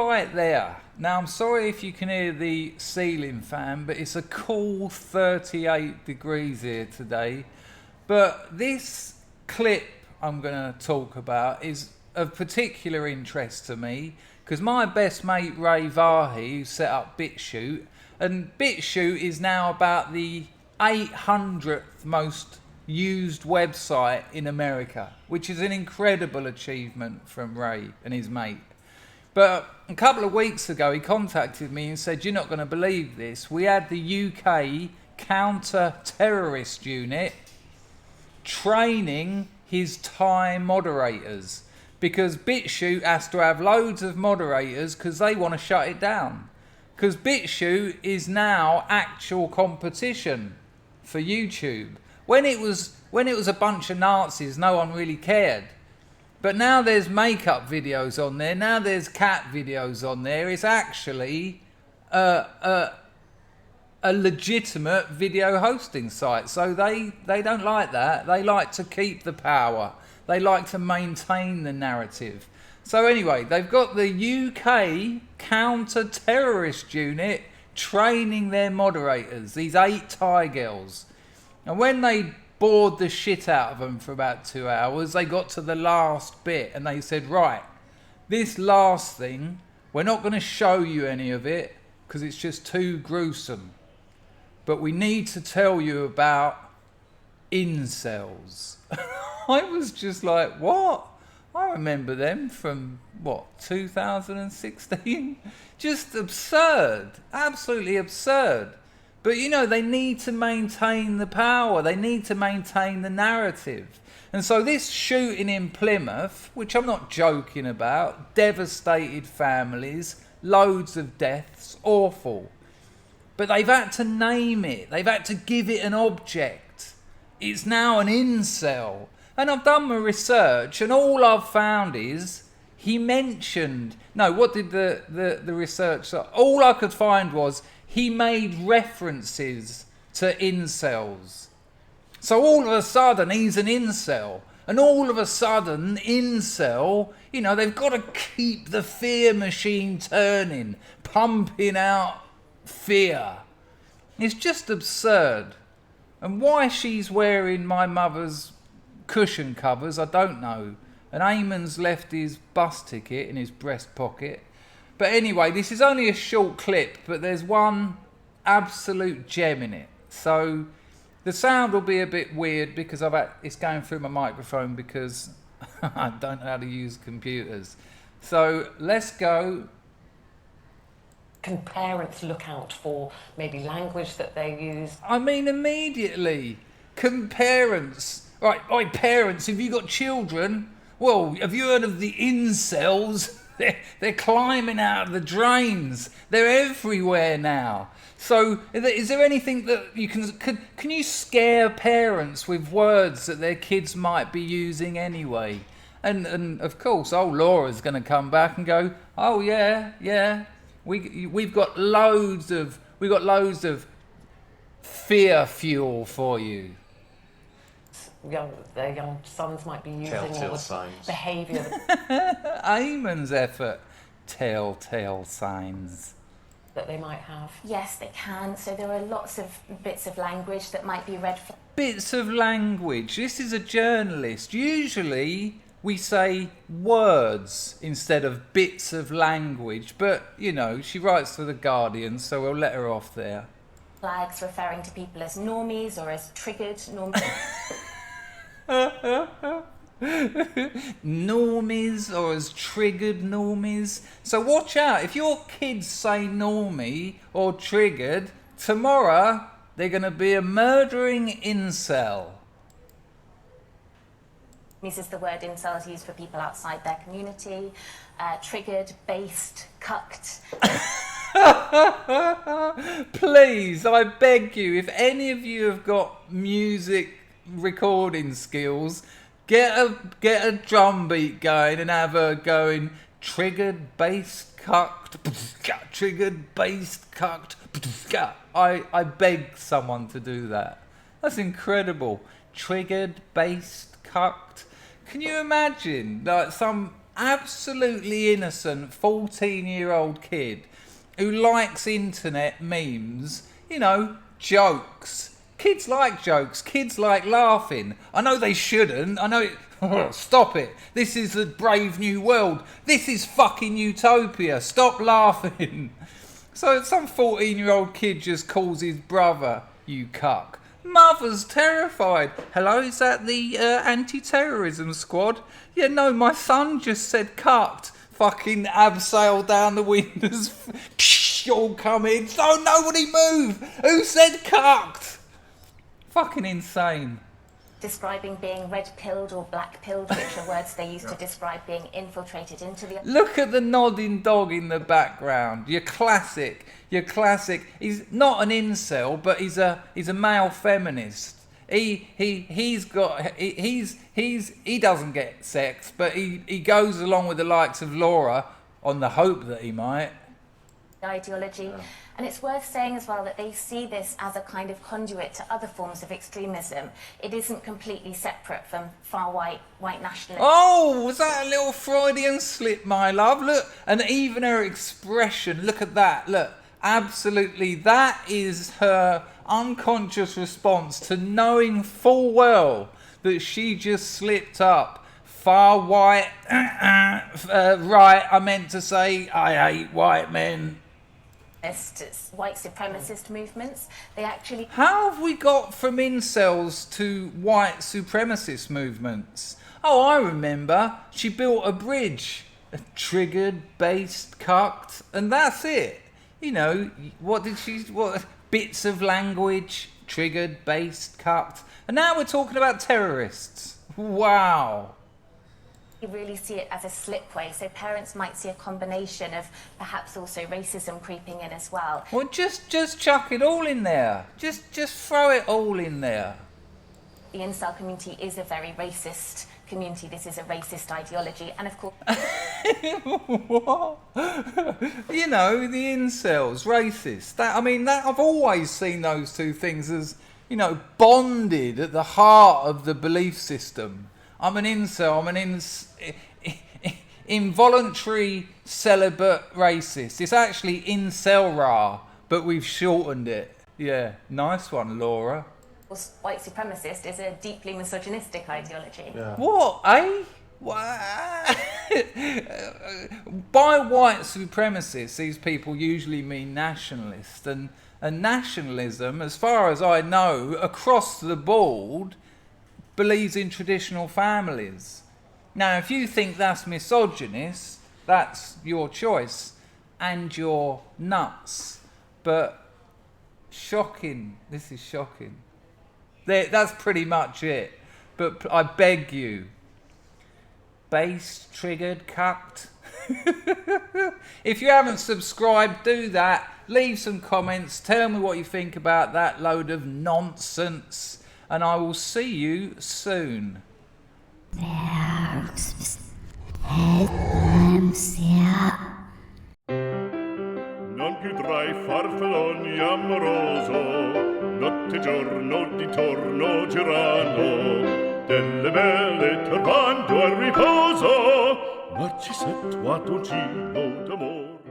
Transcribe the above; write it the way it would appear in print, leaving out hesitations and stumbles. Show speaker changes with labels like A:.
A: right there. Now, I'm sorry if you can hear the ceiling fan, but it's a cool 38 degrees here today. But this clip I'm going to talk about is of particular interest to me because my best mate Ray Vahi, who set up BitChute, and BitChute is now about the 800th most used website in America, which is an incredible achievement from Ray and his mate. But a couple of weeks ago, he contacted me and said, "You're not going to believe this. We had the UK counter-terrorist unit training his Thai moderators because BitChute has to have loads of moderators because they want to shut it down. Because BitChute is now actual competition for YouTube. When it was a bunch of Nazis, no one really cared. But now there's makeup videos on there. Now there's cat videos on there. It's actually a legitimate video hosting site. So they don't like that. They like to keep the power. They like to maintain the narrative. So anyway, they've got the UK counter-terrorist unit training their moderators, these 8 Thai girls. And when they bored the shit out of them for about 2 hours, they got to the last bit and they said, right, this last thing, we're not going to show you any of it because it's just too gruesome. But we need to tell you about incels. I was just like, what? I remember them from, 2016? Just absurd. Absolutely absurd. But, they need to maintain the power. They need to maintain the narrative. And so this shooting in Plymouth, which I'm not joking about, devastated families, loads of deaths, awful. But they've had to name it. They've had to give it an object. It's now an incel. And I've done my research, and all I've found is he mentioned... No, what did the research say? All I could find was he made references to incels. So all of a sudden, he's an incel. And all of a sudden, incel, they've got to keep the fear machine turning, pumping out fear. It's just absurd. And why she's wearing my mother's cushion covers, I don't know. And Eamon's left his bus ticket in his breast pocket. But anyway, this is only a short clip, but there's one absolute gem in it. So the sound will be a bit weird because it's going through my microphone because I don't know how to use computers. So let's go.
B: Can parents look out for maybe language that they use?
A: I mean, immediately. Can parents... Right, parents, have you got children? Well, have you heard of the incels? They're climbing out of the drains. They're everywhere now. So is there anything that you can you scare parents with words that their kids might be using anyway? And of course, Laura's going to come back and go, oh yeah. We've got loads of fear fuel for you.
B: Their young sons might be using
C: telltale
B: all the
C: signs.
B: behaviour.
A: Eamon's effort. Telltale signs.
B: That they might have.
D: Yes, they can. So there are lots of bits of language that might be red flags.
A: Bits of language. This is a journalist. Usually we say words instead of bits of language. But, she writes for The Guardian, so we'll let her off there.
D: Flags referring to people as normies or as triggered normies.
A: Normies or as triggered normies. So watch out. If your kids say normie or triggered, tomorrow they're going to be a murdering incel.
D: This is the word incels used for people outside their community. Triggered, based, cucked.
A: Please, I beg you, if any of you have got music recording skills, get a drum beat going and have her going triggered, based, cucked, triggered, based, cucked. I beg someone to do that. That's incredible. Triggered, based, cucked. Can you imagine like some absolutely innocent 14-year-old kid who likes internet memes, you know, jokes. Kids like jokes. Kids like laughing. I know they shouldn't. I know it. Stop it. This is the brave new world. This is fucking utopia. Stop laughing. So some 14-year-old kid just calls his brother, you cuck. Mother's terrified. Hello, is that the anti-terrorism squad? Yeah, no, my son just said cucked. Fucking abseil down the windows. All come in. So nobody move. Who said cucked? Fucking insane.
D: Describing being red-pilled or black-pilled, which are words they use to describe being infiltrated into the...
A: Look at the nodding dog in the background. Your classic. He's not an incel, but he's a male feminist. He doesn't get sex, but he goes along with the likes of Laura on the hope that he might.
D: Ideology. Yeah. And it's worth saying as well that they see this as a kind of conduit to other forms of extremism. It isn't completely separate from far-right nationalism.
A: Oh, was that a little Freudian slip, my love? Look, and even her expression, look at that, look. Absolutely, that is her unconscious response to knowing full well that she just slipped up. Far white, right, I meant to say, I hate white men.
D: White supremacist movements, they actually...
A: How have we got from incels to white supremacist movements? Oh, I remember. She built a bridge. Triggered, based, cucked, and that's it. You know, what bits of language, triggered, based, cucked. And now we're talking about terrorists. Wow.
D: You really see it as a slipway, so parents might see a combination of perhaps also racism creeping in as well.
A: Well, just chuck it all in there. Just throw it all in there.
D: The incel community is a very racist community. This is a racist ideology, and of course...
A: What? You know, the incels, racist. I've always seen those two things as, you know, bonded at the heart of the belief system. I'm an incel, I'm an involuntary celibate racist. It's actually incel-ra, but we've shortened it. Yeah, nice one, Laura.
D: White supremacist is a deeply misogynistic ideology.
A: Yeah. What, eh? By white supremacists, these people usually mean nationalists. And nationalism, as far as I know, across the board, believes in traditional families. Now, if you think that's misogynist, that's your choice, and you're nuts. But shocking. This is shocking. That's pretty much it. But I beg you, based, triggered, cucked. If you haven't subscribed, do that. Leave some comments. Tell me what you think about that load of nonsense. And I will see you soon.
C: Non più tra i farfalloni amoroso, notte e giorno di torno girano, delle belle turbando al riposo, ma ci sei tu a tucino d'amore.